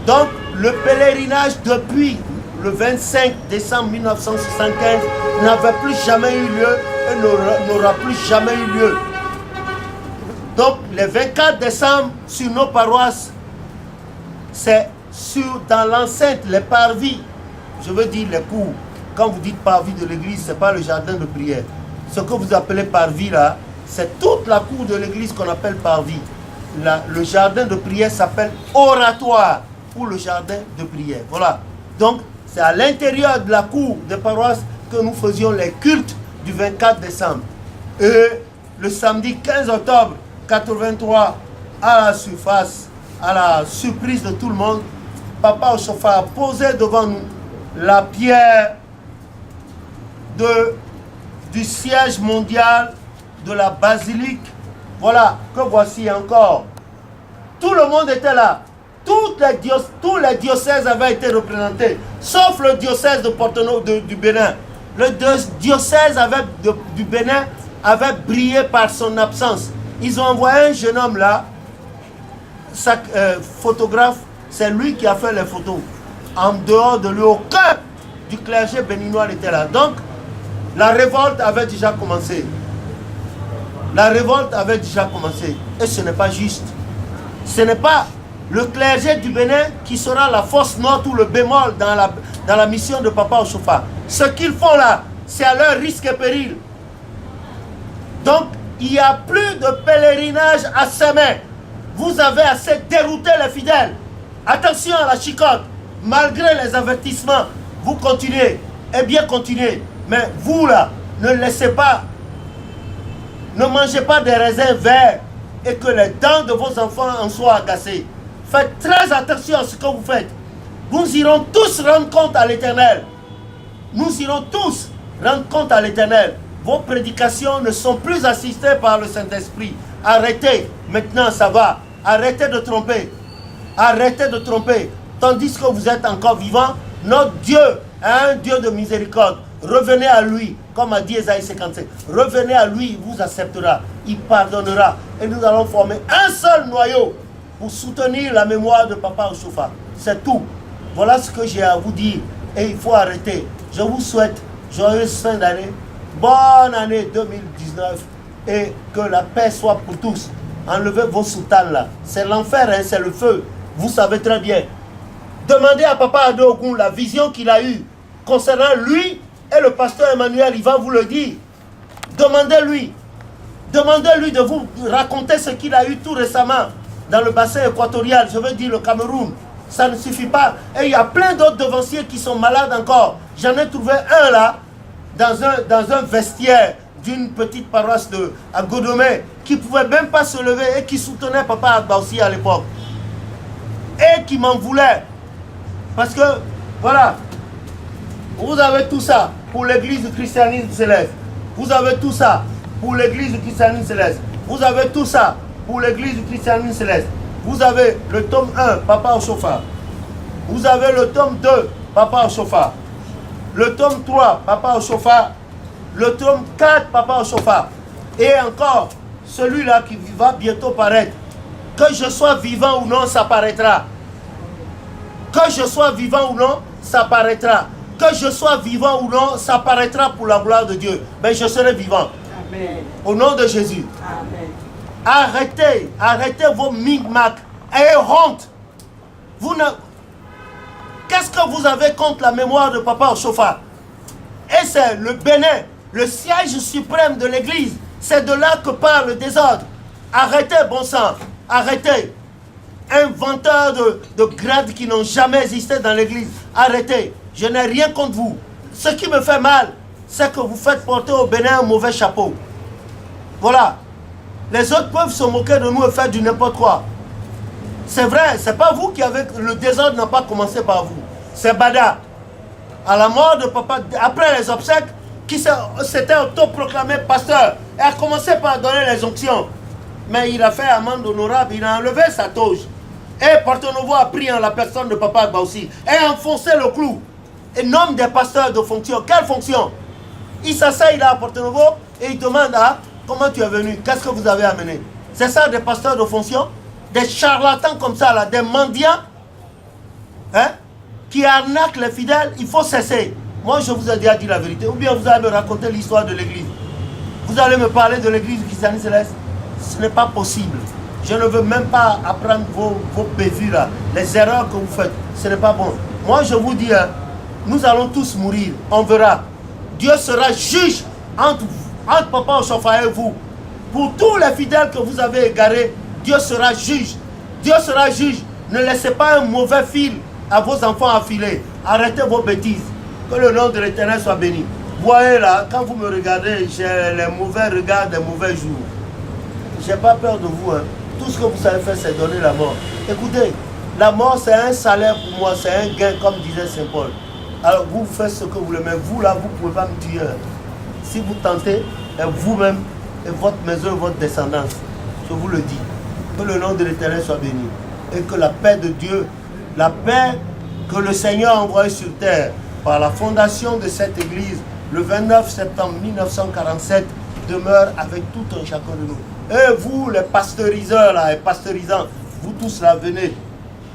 Donc, le pèlerinage depuis le 25 décembre 1975 n'avait plus jamais eu lieu et n'aura plus jamais eu lieu. Donc, le 24 décembre, sur nos paroisses, c'est dans l'enceinte, les parvis, je veux dire les cours. Quand vous dites parvis de l'église, ce n'est pas le jardin de prière. Ce que vous appelez parvis là, c'est toute la cour de l'église qu'on appelle parvis. Le jardin de prière s'appelle oratoire ou le jardin de prière. Voilà. Donc, c'est à l'intérieur de la cour de paroisse que nous faisions les cultes du 24 décembre. Et le samedi 15 octobre 83, à la surface, à la surprise de tout le monde, Papa Oshofa a posé devant nous la pierre du siège mondial de la basilique. Voilà, que voici encore. Tout le monde était là. Tous les diocèses avaient été représentés, sauf le diocèse de Porto-Novo du Bénin. Le diocèse du Bénin avait brillé par son absence. Ils ont envoyé un jeune homme là, photographe, c'est lui qui a fait les photos. En dehors de lui, aucun du clergé béninois n'était là. Donc, la révolte avait déjà commencé. La révolte avait déjà commencé. Et ce n'est pas juste. Ce n'est pas le clergé du Bénin qui sera la force note ou le bémol dans la mission de Papa Oshofa. Ce qu'ils font là, c'est à leur risque et péril. Donc, il n'y a plus de pèlerinage à semer. Vous avez assez dérouté les fidèles. Attention à la chicotte. Malgré les avertissements, vous continuez. Et bien continuez. Mais vous là, ne laissez pas, ne mangez pas des raisins verts et que les dents de vos enfants en soient agacées. Faites très attention à ce que vous faites. Nous irons tous rendre compte à l'Éternel. Nous irons tous rendre compte à l'Éternel. Vos prédications ne sont plus assistées par le Saint-Esprit. Arrêtez, maintenant ça va. Arrêtez de tromper. Arrêtez de tromper. Tandis que vous êtes encore vivant, notre Dieu est un Dieu de miséricorde. Revenez à lui, comme a dit Ésaïe 57. Revenez à lui, il vous acceptera. Il pardonnera. Et nous allons former un seul noyau pour soutenir la mémoire de Papa Oshofa. C'est tout. Voilà ce que j'ai à vous dire. Et il faut arrêter. Je vous souhaite joyeuse fin d'année. Bonne année 2019. Et que la paix soit pour tous. Enlevez vos soutanes là. C'est l'enfer, hein, c'est le feu. Vous savez très bien. Demandez à Papa Adoogun la vision qu'il a eue concernant lui et le pasteur Emmanuel. Il va vous le dire. Demandez-lui. Demandez-lui de vous raconter ce qu'il a eu tout récemment dans le bassin équatorial, je veux dire le Cameroun. Ça ne suffit pas. Et il y a plein d'autres devanciers qui sont malades encore. J'en ai trouvé un là, dans un vestiaire d'une petite paroisse à Godomé, qui ne pouvait même pas se lever et qui soutenait Papa Agba aussi à l'époque. Et qui m'en voulait. Parce que, voilà, vous avez tout ça pour l'église du christianisme céleste. Vous avez tout ça pour l'église du christianisme céleste. Vous avez tout ça pour l'église du christianisme céleste. Vous avez le tome 1, Papa Oshofa. Vous avez le tome 2, Papa Oshofa. Le tome 3, Papa Oshofa. Le tome 4, Papa Oshofa. Et encore, celui-là qui va bientôt paraître. Que je sois vivant ou non, ça paraîtra. Que je sois vivant ou non, ça paraîtra. Que je sois vivant ou non, ça paraîtra pour la gloire de Dieu. Mais je serai vivant. Amen. Au nom de Jésus. Amen. Arrêtez vos micmacs. Ayez honte. Qu'est-ce que vous avez contre la mémoire de Papa Oshofa? Et c'est le Bénin, le siège suprême de l'église. C'est de là que part le désordre. Arrêtez, bon sang. Arrêtez. Inventeurs de grades qui n'ont jamais existé dans l'église. Arrêtez. Je n'ai rien contre vous. Ce qui me fait mal, c'est que vous faites porter au Bénin un mauvais chapeau. Voilà. Les autres peuvent se moquer de nous et faire du n'importe quoi. C'est vrai, c'est pas vous qui avez... Le désordre n'a pas commencé par vous. C'est Bada. À la mort de Papa, après les obsèques, qui s'était autoproclamé pasteur et a commencé par donner les onctions. Mais il a fait amende honorable, il a enlevé sa toge. Et Porto-Novo a pris en la personne de Papa Agba aussi et enfoncé le clou. Et nomme des pasteurs de fonction. Quelle fonction? Il s'asseye là à Porto-Novo et il demande comment tu es venu? Qu'est-ce que vous avez amené? C'est ça des pasteurs de fonction? Des charlatans comme ça là, des mendiants? hein, qui arnaquent les fidèles, il faut cesser. Moi, je vous ai déjà dit la vérité. Ou bien vous allez me raconter l'histoire de l'église. Vous allez me parler de l'église du christianisme céleste. Ce n'est pas possible. Je ne veux même pas apprendre vos bévues là, les erreurs que vous faites. Ce n'est pas bon. Moi, je vous dis, hein, nous allons tous mourir. On verra. Dieu sera juge entre Papa Ochofa et vous. Pour tous les fidèles que vous avez égarés, Dieu sera juge. Dieu sera juge. Ne laissez pas un mauvais fil à vos enfants affilés. Arrêtez vos bêtises. Que le nom de l'Éternel soit béni. Vous voyez là, quand vous me regardez, j'ai les mauvais regards des mauvais jours. Je n'ai pas peur de vous. Hein. Tout ce que vous savez faire, c'est donner la mort. Écoutez, la mort, c'est un salaire pour moi, c'est un gain, comme disait Saint Paul. Alors, vous faites ce que vous voulez, mais vous, là, vous ne pouvez pas me tuer. Si vous tentez, vous-même, et votre maison, et votre descendance, je vous le dis, que le nom de l'Éternel soit béni. Et que la paix de Dieu, la paix que le Seigneur a envoyée sur terre par la fondation de cette église, le 29 septembre 1947, demeure avec tout un chacun de nous. Et vous, les pasteuriseurs là, et pasteurisants, vous tous là, venez.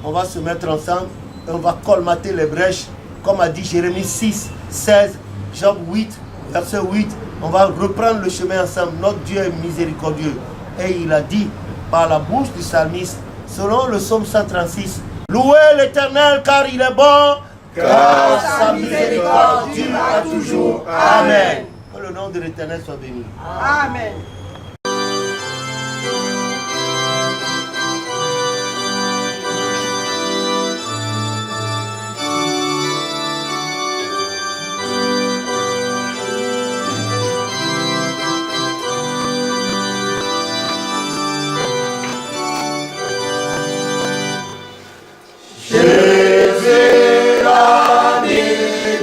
On va se mettre ensemble et on va colmater les brèches. Comme a dit Jérémie 6, 16, Job 8, verset 8. On va reprendre le chemin ensemble. Notre Dieu est miséricordieux. Et il a dit par la bouche du psalmiste, selon le psaume 136, louez l'Éternel car il est bon, car sa miséricorde dure à toujours. Amen. Que le nom de l'Éternel soit béni. Amen. Jésus, l'ami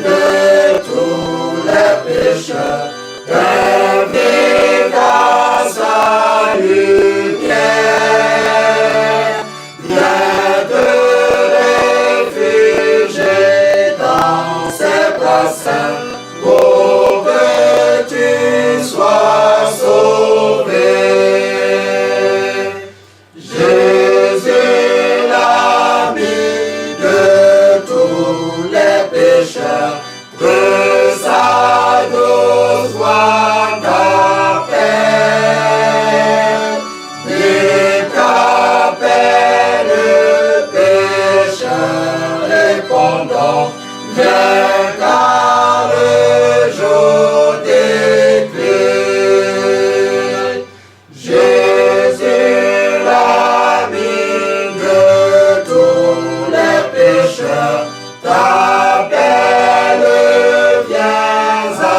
de tous les pécheurs, invite à sa lumière, viens te réfugier dans ses bras saints pour que tu sois sauvé. Jésus, l'ami de tous les pécheurs, de sa douce voix t'appelle, dit qu'appelle le pécheur répondant, viens car le jour t'éclaire. Jésus, l'ami de tous les pécheurs, t'appelle, viens à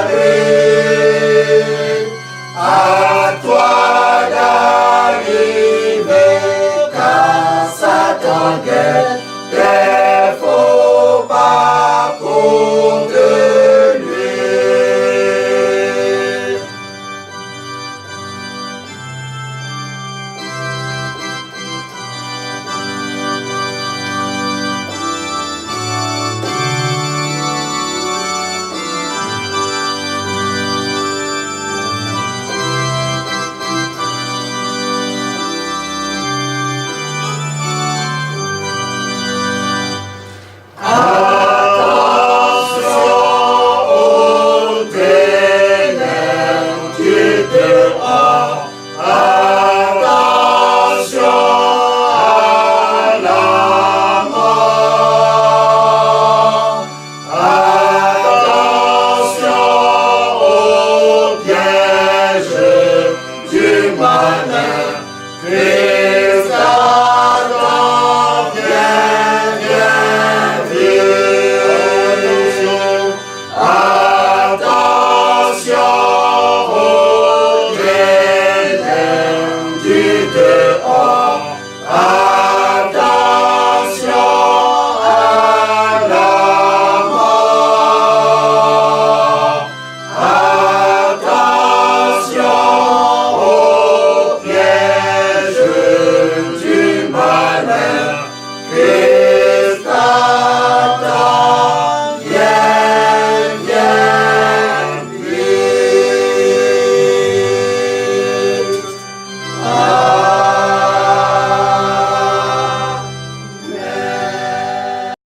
lui. À toi d'arriver, car Satan guette tes faux pas contre lui. Attention aux ténèbres qui dehors, attention à la mort, attention aux pièges du malin.